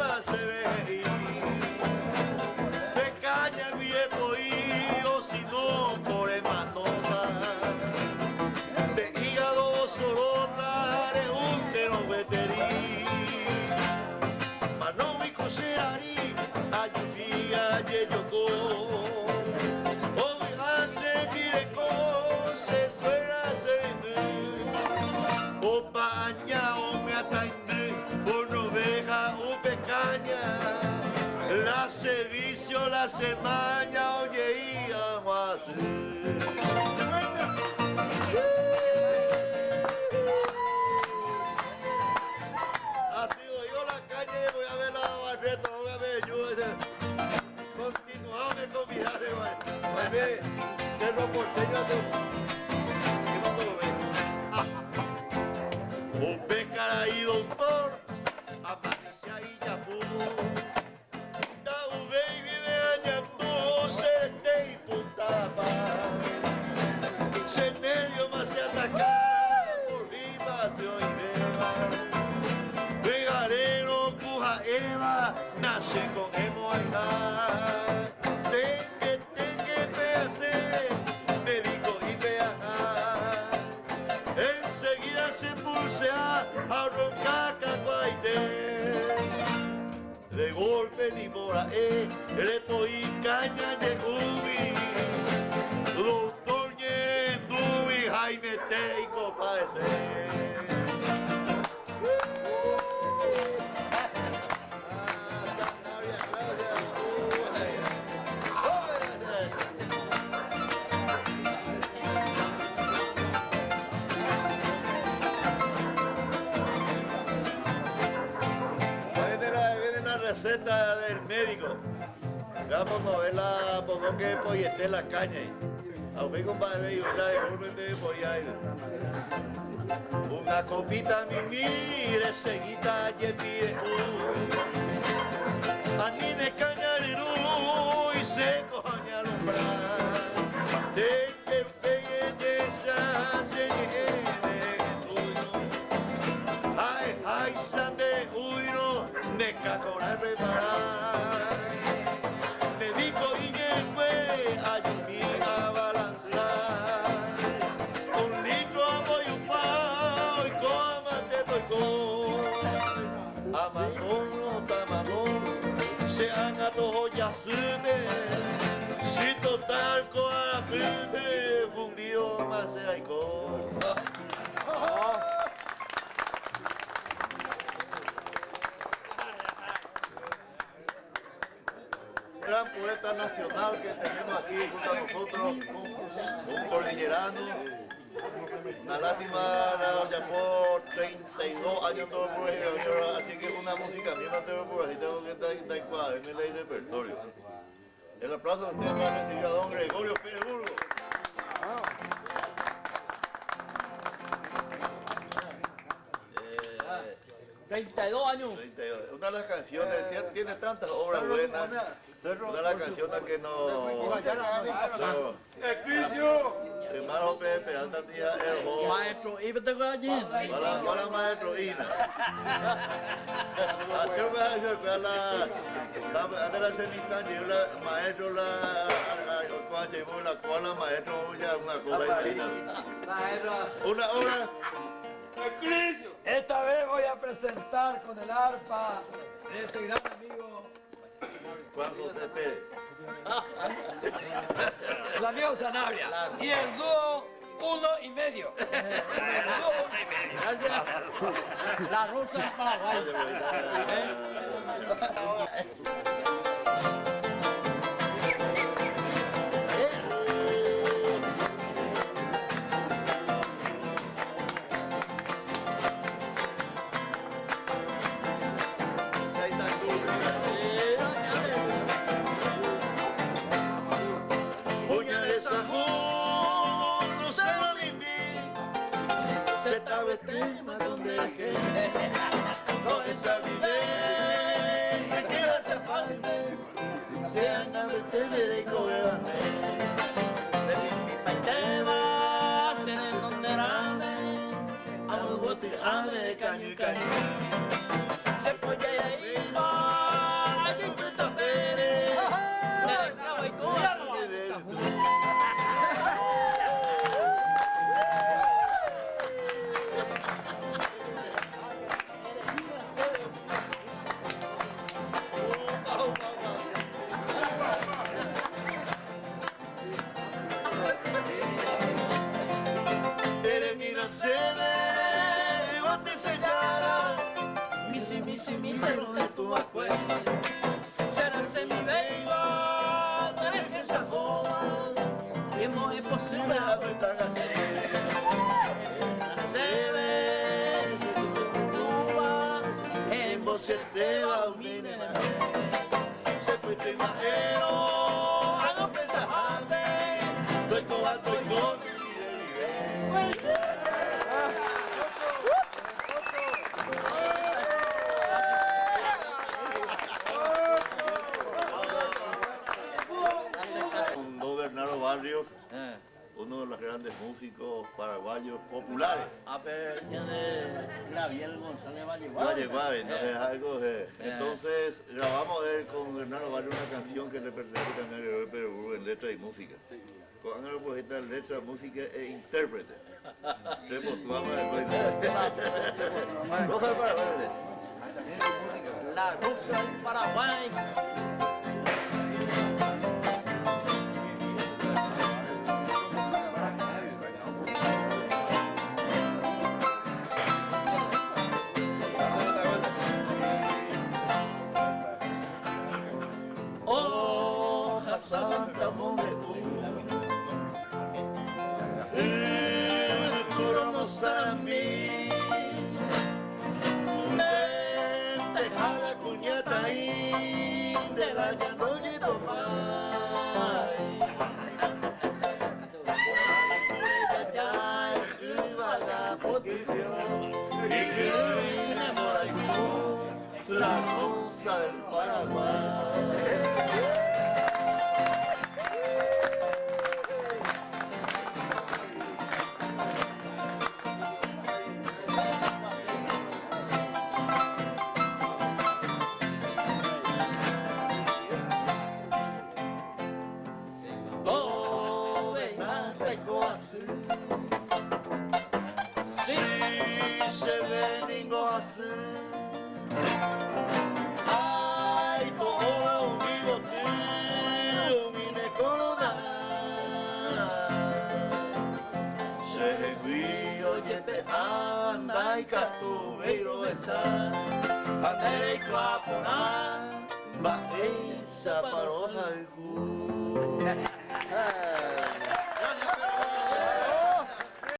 más se ve ir. De caña viejo y o si no por emanota. De hígado sorota de un de los veterí. Mano mi coserari ayudía yeyoko. Hoy hace mireco se suena se opa añao me atainde por oveja o pecaña. La servicio la semana oye y aguas. Así yo la calle voy a ver la barreta, voy a ver yo continuamos con mi jale, a ver cerro porteño que no te lo ve. Un pecara y doctor amanecia y ya pudo. Se medio más se ataca, por viva se oiga. Vegarero, puja Eva, nace con emo acá. Tengue, pease, médico y peaja. Enseguida se pulsea a roncaca guaide. De golpe ni mora, reto y caña de ubi. Doctor Yendubi, Jaime Teico, parece. Viene la receta del médico. Vamos a ver la pongo que poyete la caña. Aunque compadre, yo la de uno de poyay. Una copita mi mire seguita yepi. Anine cañariru y se coña alumbrar. De que belleza se llene ay, sande uno, ne cacona reparar. Médico y ñeque, ayumi a balanzar. Un litro apoyo un pao y cómate tocó. Amadón, tamadón, se haga todo ya sube. Si total con la prime, fundido más se haicó. Gran poeta nacional que tenemos aquí junto a nosotros, un cordillerano. Una lástima, ya por 32 años todo por ejemplo, así que una música mía no tengo por así, tengo que estar en el repertorio. El aplauso de ustedes para recibir a don Gregorio Pérez Burgos. 32 años. 32. Una de las canciones, tiene tantas obras buenas. Una de las canciones que no... Hermano Pepe Peralta tía el joven. Maestro, ¿y te acuerdas allí? Para maestro Ina. Así que la cenita llegó la maestro cuando llegó la cual maestro ya una cosa una obra. Esta vez voy a presentar con el arpa de este gran amigo. Cuando se espere. El amigo Sanabria. Y el dúo 1 y medio. El dúo 1 y medio. La rosa del Paraguay. Tema donde que no esa vive se queda esa parte pero de tu acuerdo. Serás mi venga, En esa joda, tiempo es posible. la ventana se ve. Se ve, en vos se te va un minema. Se fue te majero, a no pensarme. Estoy con Con don Bernardo Barrios, uno de los grandes músicos paraguayos populares. Gabriel González Valleguay, entonces algo entonces grabamos él con Bernardo Barrios una canción que le pertenece también al héroe de Perú en letra y música. Con Ángel Poeta, letra, música e intérprete. Remotuamos después. Rosa del Paraguay. La Rosa del Paraguay. Hoja santa mondeú, el trono Sarambí, dejala cuñata ahí, de la llanoyito mai. La rosa del Paraguay. Todo venate coasí, si se ve ningo así. Ay, todo vivo tío, mine corona. Se vio yete anda y catubeiro esa, ande y capona, va esa paroja el ju.